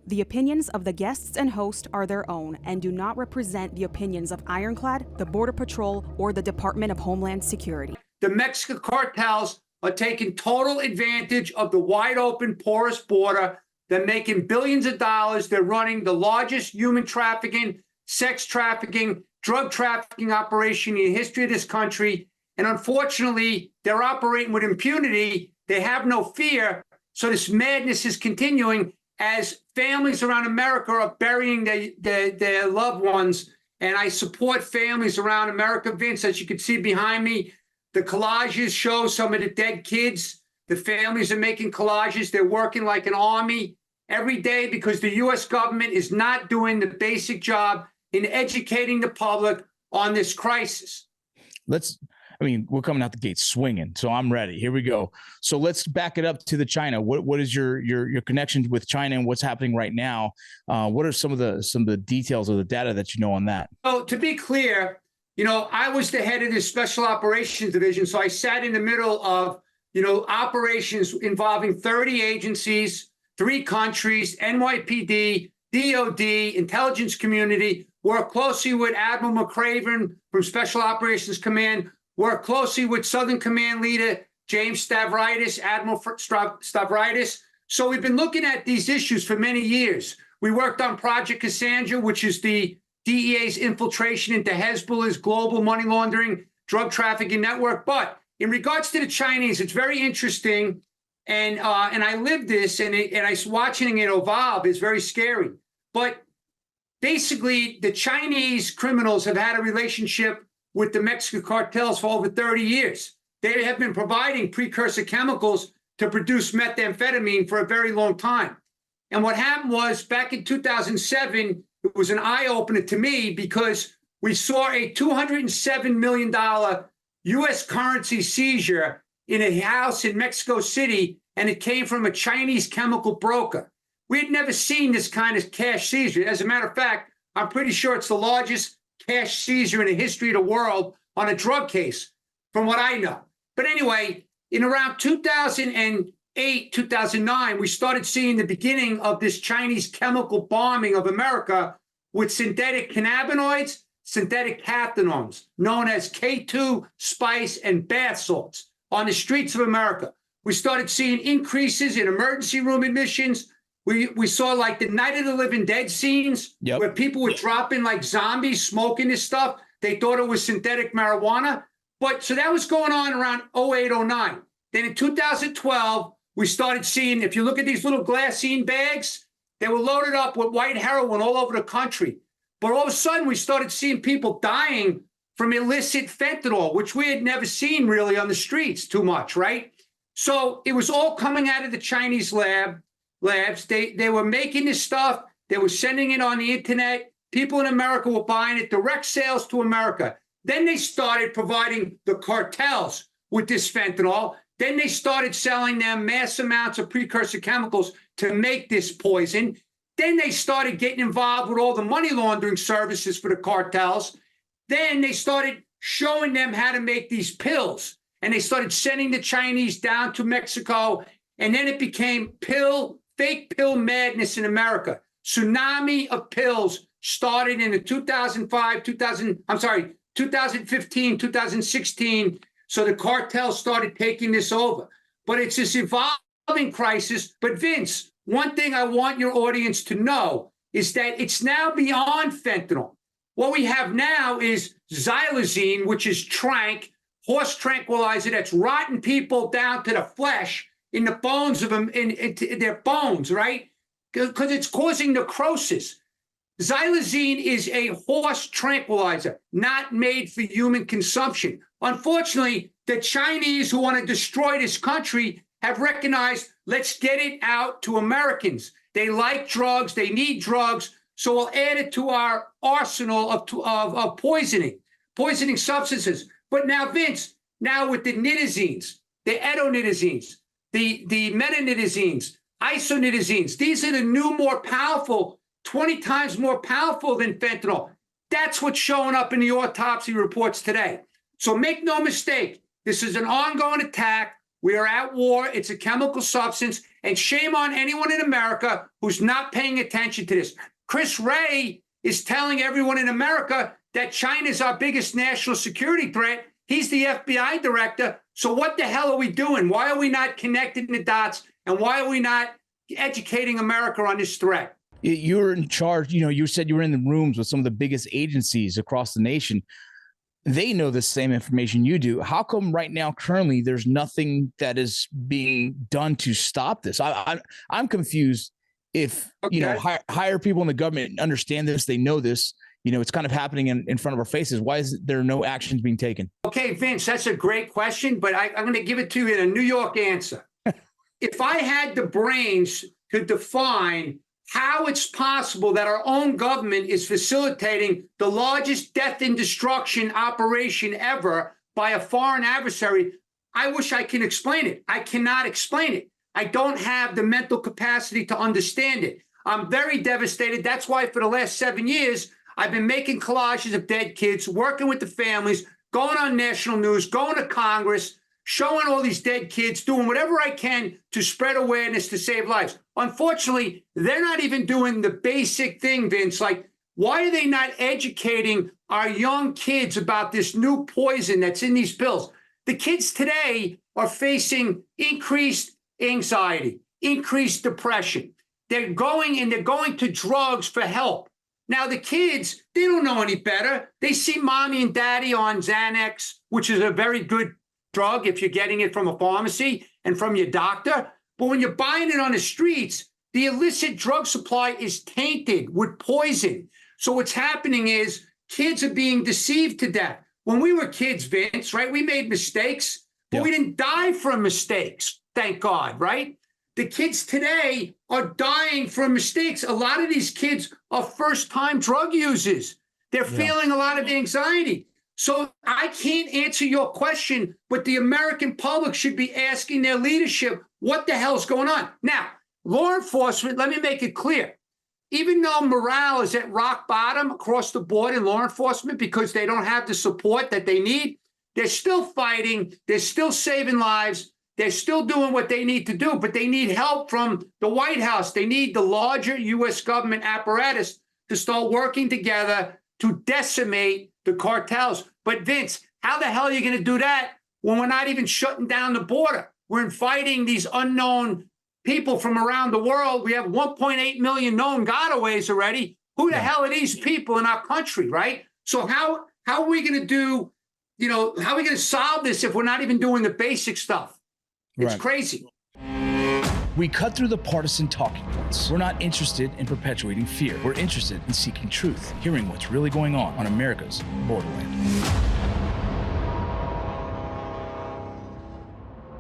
The opinions of the guests and host are their own and do not represent the opinions of Ironclad, the Border Patrol, or the Department of Homeland Security. The Mexican cartels are taking total advantage of the wide open, porous border. They're making billions of dollars. They're running the largest human trafficking, sex trafficking, drug trafficking operation in the history of this country. And unfortunately, they're operating with impunity. They have no fear. So this madness is continuing as families around America are burying their loved ones. And I support families around America, Vince. As you can see behind me, the collages show some of the dead kids. The families are making collages. They're working like an army every day because the U.S. government is not doing the basic job in educating the public on this crisis. We're coming out the gate swinging, so I'm ready. Here we go. So let's back it up to the China. What is your connection with China and what's happening right now? What are some of the details of the data that you know on that? So to be clear, I was the head of the Special Operations Division, so I sat in the middle of operations involving 30 agencies, 3 countries, NYPD, DOD, intelligence community. Worked closely with Admiral McCraven from Special Operations Command. Work closely with Southern Command leader James Stavridis, Admiral Stavridis. So we've been looking at these issues for many years. We worked on Project Cassandra, which is the DEA's infiltration into Hezbollah's global money laundering, drug trafficking network. But in regards to the Chinese, it's very interesting. And I lived this, and I watching it evolve is very scary. But basically, the Chinese criminals have had a relationship with the Mexican cartels for over 30 years. They have been providing precursor chemicals to produce methamphetamine for a very long time. And what happened was back in 2007, it was an eye-opener to me because we saw a $207 million U.S. currency seizure in a house in Mexico City, and it came from a Chinese chemical broker. We had never seen this kind of cash seizure. As a matter of fact, I'm pretty sure it's the largest cash seizure in the history of the world on a drug case, from what I know. But anyway, in around 2008, 2009, we started seeing the beginning of this Chinese chemical bombing of America with synthetic cannabinoids, synthetic cathinones, known as K2, spice, and bath salts on the streets of America. We started seeing increases in emergency room admissions. We saw like the Night of the Living Dead scenes where people were dropping like zombies, smoking this stuff. They thought it was synthetic marijuana. But so that was going on around 08, 09. Then in 2012, we started seeing, if you look at these little glassine bags, they were loaded up with white heroin all over the country. But all of a sudden, we started seeing people dying from illicit fentanyl, which we had never seen really on the streets too much, right? So it was all coming out of the Chinese labs. They were making this stuff. They were sending it on the internet. People in America were buying it, direct sales to America. Then they started providing the cartels with this fentanyl. Then they started selling them mass amounts of precursor chemicals to make this poison. Then they started getting involved with all the money laundering services for the cartels. Then they started showing them how to make these pills. And they started sending the Chinese down to Mexico. And then it became fake pill madness in America. Tsunami of pills started in the 2015, 2016. So the cartels started taking this over. But it's this evolving crisis. But Vince, one thing I want your audience to know is that it's now beyond fentanyl. What we have now is xylazine, which is horse tranquilizer that's rotting people down to the flesh in the bones of them, in their bones, right? Because it's causing necrosis. Xylazine is a horse tranquilizer, not made for human consumption. Unfortunately, the Chinese who want to destroy this country have recognized, let's get it out to Americans. They like drugs, they need drugs, so we'll add it to our arsenal of poisoning substances. But now, Vince, with the nitazines, the edonitazines, the metanitazines, isonitazines, these are the new, more powerful, 20 times more powerful than fentanyl. That's what's showing up in the autopsy reports today. So make no mistake, this is an ongoing attack. We are at war. It's a chemical substance. And shame on anyone in America who's not paying attention to this. Chris Wray is telling everyone in America that China is our biggest national security threat. He's the FBI director. So what the hell are we doing? Why are we not connecting the dots? And why are we not educating America on this threat? You're in charge. You said you were in the rooms with some of the biggest agencies across the nation. They know the same information you do. How come right now, currently, there's nothing that is being done to stop this? I'm confused. If higher people in the government understand this, they know this. It's kind of happening in front of our faces. Why is there no actions being taken? Okay, Vince, that's a great question, but I'm going to give it to you in a New York answer. If I had the brains to define how it's possible that our own government is facilitating the largest death and destruction operation ever by a foreign adversary, I wish I can explain it. I cannot explain it. I don't have the mental capacity to understand it. I'm very devastated. That's why for the last 7 years, I've been making collages of dead kids, working with the families, going on national news, going to Congress, showing all these dead kids, doing whatever I can to spread awareness to save lives. Unfortunately, they're not even doing the basic thing, Vince. Like, why are they not educating our young kids about this new poison that's in these pills? The kids today are facing increased anxiety, increased depression. They're going to drugs for help. Now, the kids, they don't know any better. They see mommy and daddy on Xanax, which is a very good drug if you're getting it from a pharmacy and from your doctor. But when you're buying it on the streets, the illicit drug supply is tainted with poison. So what's happening is kids are being deceived to death. When we were kids, Vince, right, we made mistakes, but we didn't die from mistakes, thank God, right? The kids today are dying from mistakes. A lot of these kids are first-time drug users. They're feeling a lot of anxiety. So I can't answer your question, but the American public should be asking their leadership, what the hell's going on? Now, law enforcement, let me make it clear. Even though morale is at rock bottom across the board in law enforcement because they don't have the support that they need, they're still fighting. They're still saving lives. They're still doing what they need to do, but they need help from the White House. They need the larger U.S. government apparatus to start working together to decimate the cartels. But Vince, how the hell are you going to do that when we're not even shutting down the border? We're inviting these unknown people from around the world. We have 1.8 million known gotaways already. Who the hell are these people in our country, right? So how are we going to do, how are we going to solve this if we're not even doing the basic stuff? It's crazy. We cut through the partisan talking points. We're not interested in perpetuating fear. We're interested in seeking truth, hearing what's really going on America's borderland.